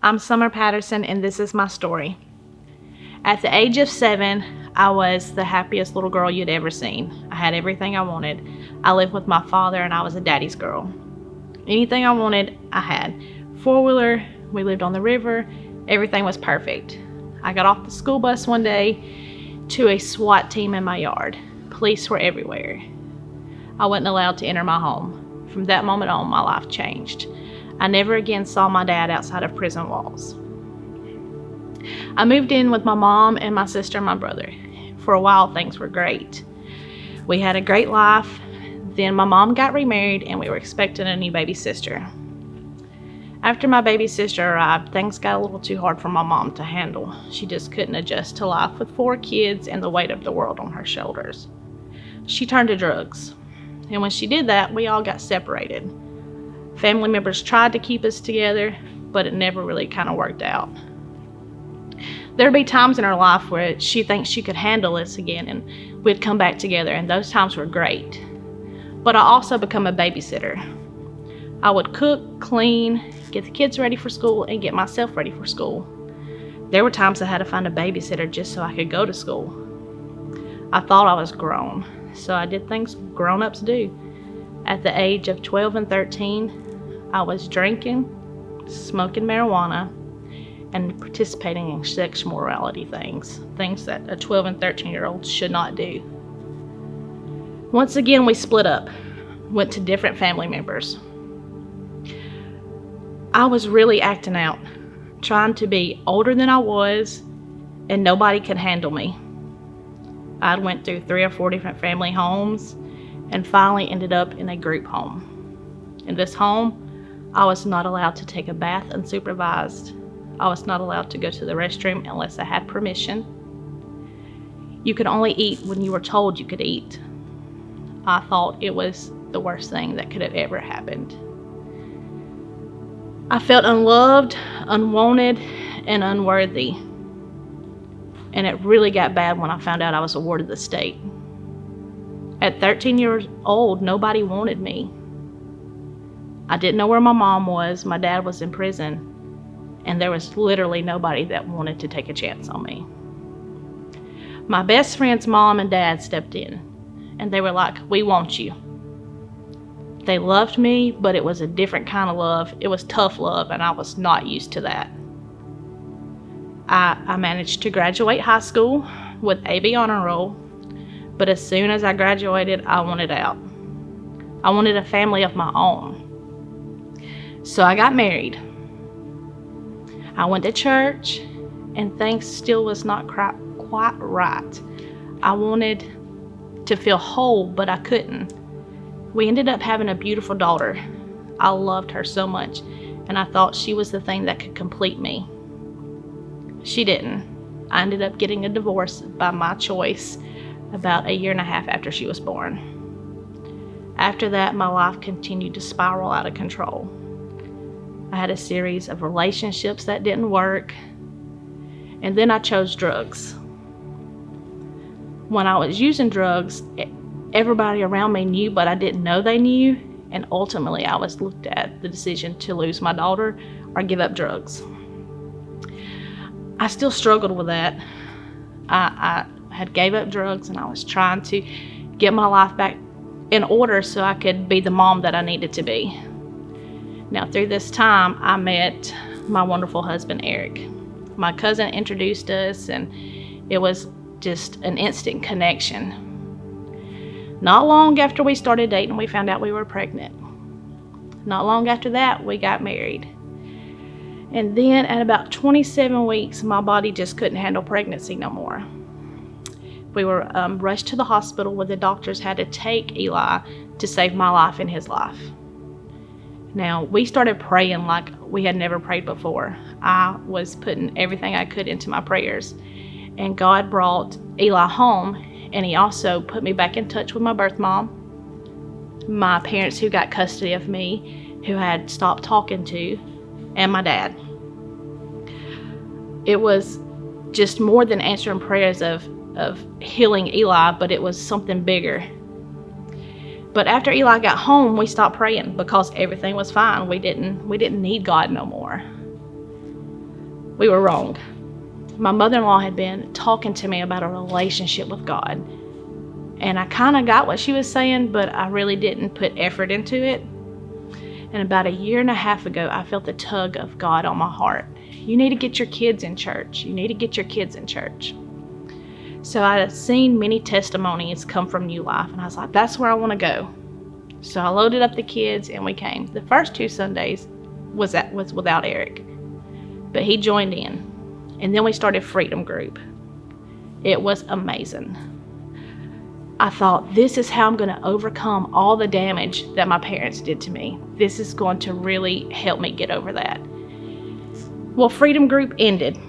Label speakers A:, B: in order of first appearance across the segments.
A: I'm Summer Patterson, and this is my story. At the age of 7, I was the happiest little girl you'd ever seen. I had everything I wanted. I lived with my father, and I was a daddy's girl. Anything I wanted, I had. Four-wheeler, we lived on the river, everything was perfect. I got off the school bus one day to a SWAT team in my yard. Police were everywhere. I wasn't allowed to enter my home. From that moment on, my life changed. I never again saw my dad outside of prison walls. I moved in with my mom and my sister and my brother. For a while, things were great. We had a great life. Then my mom got remarried and we were expecting a new baby sister. After my baby sister arrived, things got a little too hard for my mom to handle. She just couldn't adjust to life with 4 kids and the weight of the world on her shoulders. She turned to drugs. And when she did that, we all got separated. Family members tried to keep us together, but it never really kind of worked out. There'd be times in her life where she thinks she could handle us again and we'd come back together, and those times were great. But I also become a babysitter. I would cook, clean, get the kids ready for school, and get myself ready for school. There were times I had to find a babysitter just so I could go to school. I thought I was grown, so I did things grown-ups do. At the age of 12 and 13, I was drinking, smoking marijuana, and participating in sexual morality things that a 12 and 13-year-old should not do. Once again, we split up, went to different family members. I was really acting out, trying to be older than I was, and nobody could handle me. I went through 3 or 4 different family homes and finally ended up in a group home. In this home, I was not allowed to take a bath unsupervised. I was not allowed to go to the restroom unless I had permission. You could only eat when you were told you could eat. I thought it was the worst thing that could have ever happened. I felt unloved, unwanted, and unworthy. And it really got bad when I found out I was awarded the state. At 13 years old, nobody wanted me. I didn't know where my mom was. My dad was in prison. And there was literally nobody that wanted to take a chance on me. My best friend's mom and dad stepped in. And they were like, "We want you." They loved me, but it was a different kind of love. It was tough love, and I was not used to that. I managed to graduate high school with AB honor roll. But as soon as I graduated, I wanted out. I wanted a family of my own. So I got married. I went to church, and things still was not quite right. I wanted to feel whole, but I couldn't. We ended up having a beautiful daughter. I loved her so much, and I thought she was the thing that could complete me. She didn't. I ended up getting a divorce by my choice about 1.5 years after she was born. After that, my life continued to spiral out of control. I had a series of relationships that didn't work, and then I chose drugs. When I was using drugs, everybody around me knew, but I didn't know they knew, and ultimately I was looked at the decision to lose my daughter or give up drugs. I still struggled with that. I had gave up drugs, and I was trying to get my life back in order so I could be the mom that I needed to be. Now, through this time, I met my wonderful husband, Eric. My cousin introduced us, and it was just an instant connection. Not long after we started dating, we found out we were pregnant. Not long after that, we got married. And then at about 27 weeks, my body just couldn't handle pregnancy no more. We were rushed to the hospital where the doctors had to take Eli to save my life and his life. Now, we started praying like we had never prayed before. I was putting everything I could into my prayers. And God brought Eli home, and he also put me back in touch with my birth mom, my parents who got custody of me, who I had stopped talking to, and my dad. It was just more than answering prayers of healing Eli, but it was something bigger. But after Eli got home, we stopped praying because everything was fine. We didn't need God no more. We were wrong. My mother-in-law had been talking to me about a relationship with God. And I kind of got what she was saying, but I really didn't put effort into it. And about a year and a half ago, I felt the tug of God on my heart. You need to get your kids in church. You need to get your kids in church. So I had seen many testimonies come from New Life, and I was like, that's where I want to go. So I loaded up the kids, and we came. The first 2 Sundays was without Eric, but he joined in. And then we started Freedom Group. It was amazing. I thought, this is how I'm going to overcome all the damage that my parents did to me. This is going to really help me get over that. Well, Freedom Group ended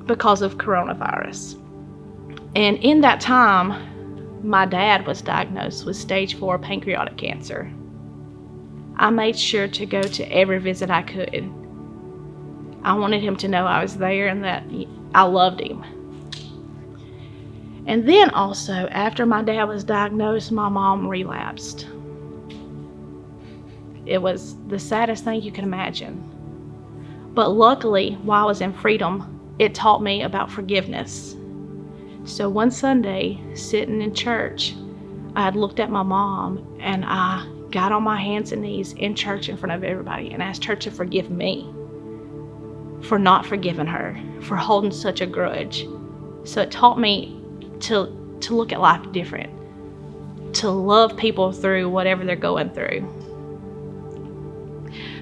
A: because of coronavirus. And in that time, my dad was diagnosed with stage 4 pancreatic cancer. I made sure to go to every visit I could. I wanted him to know I was there and that I loved him. And then also, after my dad was diagnosed, my mom relapsed. It was the saddest thing you can imagine. But luckily, while I was in Freedom, it taught me about forgiveness. So one Sunday, sitting in church, I had looked at my mom and I got on my hands and knees in church in front of everybody and asked her to forgive me for not forgiving her, for holding such a grudge. So it taught me to look at life different, to love people through whatever they're going through.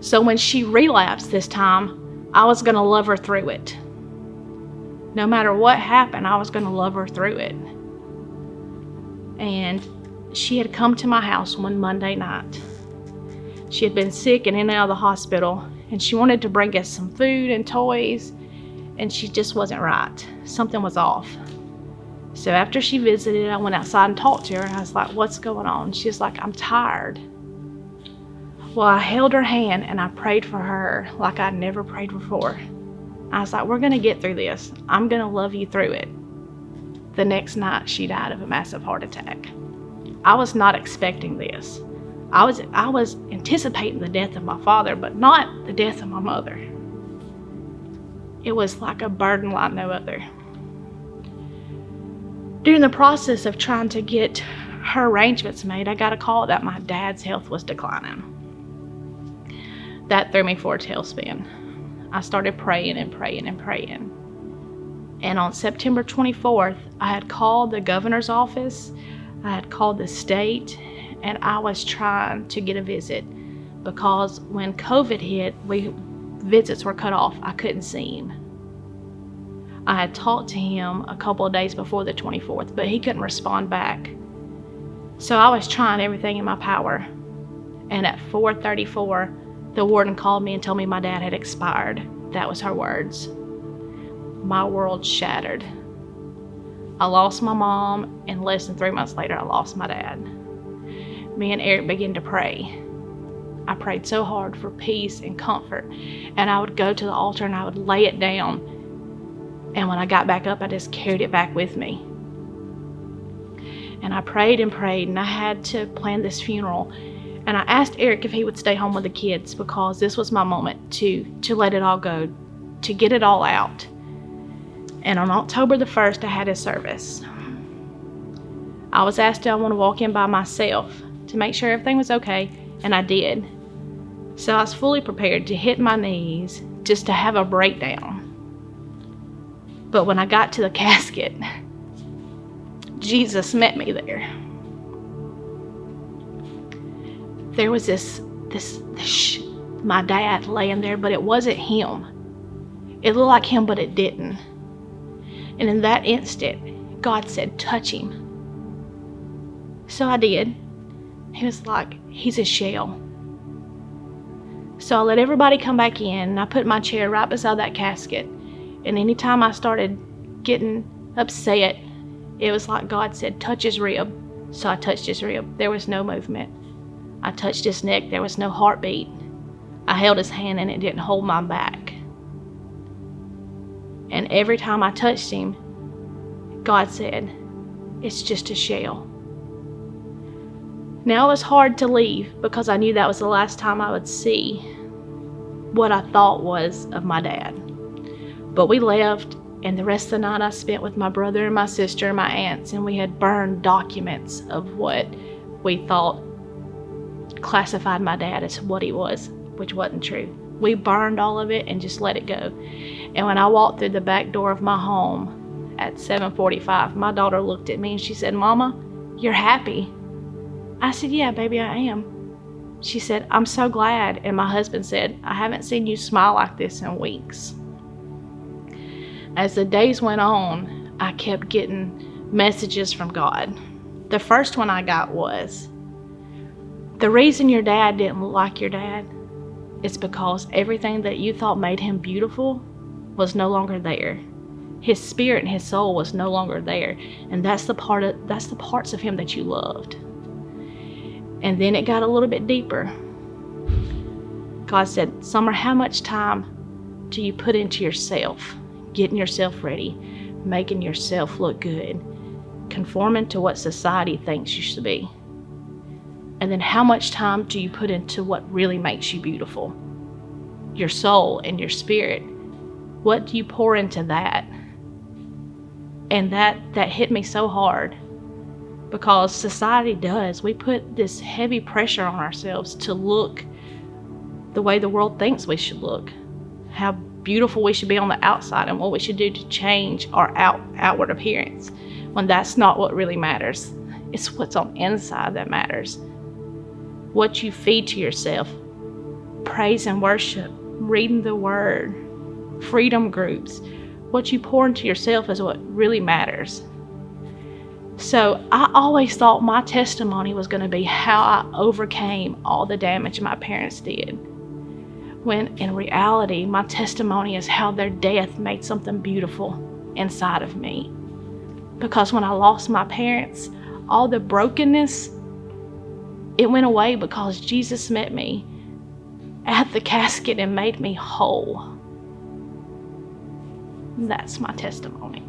A: So when she relapsed this time, I was going to love her through it. No matter what happened, I was going to love her through it. And she had come to my house one Monday night. She had been sick and in and out of the hospital, and she wanted to bring us some food and toys, and she just wasn't right. Something was off. So after she visited, I went outside and talked to her, and I was like, what's going on? She's like, I'm tired. Well, I held her hand and I prayed for her like I'd never prayed before. I was like, we're going to get through this. I'm going to love you through it. The next night, she died of a massive heart attack. I was not expecting this. I was anticipating the death of my father, but not the death of my mother. It was like a burden like no other. During the process of trying to get her arrangements made, I got a call that my dad's health was declining. That threw me for a tailspin. I started praying and praying and praying. And on September 24th, I had called the governor's office, I had called the state, and I was trying to get a visit because when COVID hit, visits were cut off. I couldn't see him. I had talked to him a couple of days before the 24th, but he couldn't respond back. So I was trying everything in my power. And at 4:34, the warden called me and told me my dad had expired. That was her words. My world shattered. I lost my mom, and less than 3 months later, I lost my dad. Me and Eric began to pray. I prayed so hard for peace and comfort, and I would go to the altar and I would lay it down. And when I got back up, I just carried it back with me. And I prayed and prayed, and I had to plan this funeral. And I asked Eric if he would stay home with the kids because this was my moment to let it all go, to get it all out. And on October the 1st, I had his service. I was asked, do I want to walk in by myself to make sure everything was okay? And I did. So I was fully prepared to hit my knees just to have a breakdown. But when I got to the casket, Jesus met me there. There was this my dad laying there, but it wasn't him. It looked like him, but it didn't. And in that instant, God said, touch him. So I did. He was like, he's a shell. So I let everybody come back in, and I put my chair right beside that casket. And anytime I started getting upset, it was like God said, touch his rib. So I touched his rib. There was no movement. I touched his neck. There was no heartbeat. I held his hand and it didn't hold my back. And every time I touched him, God said, it's just a shell. Now it was hard to leave because I knew that was the last time I would see what I thought was of my dad. But we left, and the rest of the night I spent with my brother and my sister and my aunts, and we had burned documents of what we thought classified my dad as what he was, which wasn't true. We burned all of it and just let it go. And when I walked through the back door of my home at 7:45, my daughter looked at me and she said, "Mama, you're happy." I said, "Yeah, baby, I am." She said, "I'm so glad." And my husband said, "I haven't seen you smile like this in weeks." As the days went on, I kept getting messages from God. The first one I got was, "The reason your dad didn't look like your dad is because everything that you thought made him beautiful was no longer there. His spirit and his soul was no longer there, and that's the parts of him that you loved." And then it got a little bit deeper. God said, "Summer, how much time do you put into yourself, getting yourself ready, making yourself look good, conforming to what society thinks you should be? And then how much time do you put into what really makes you beautiful? Your soul and your spirit. What do you pour into that?" And that hit me so hard, because society does. We put this heavy pressure on ourselves to look the way the world thinks we should look, how beautiful we should be on the outside, and what we should do to change our outward appearance, when that's not what really matters. It's what's on the inside that matters. What you feed to yourself, praise and worship, reading the word, freedom groups, what you pour into yourself is what really matters. So I always thought my testimony was going to be how I overcame all the damage my parents did, when in reality, my testimony is how their death made something beautiful inside of me. Because when I lost my parents, all the brokenness, it went away because Jesus met me at the casket and made me whole. That's my testimony.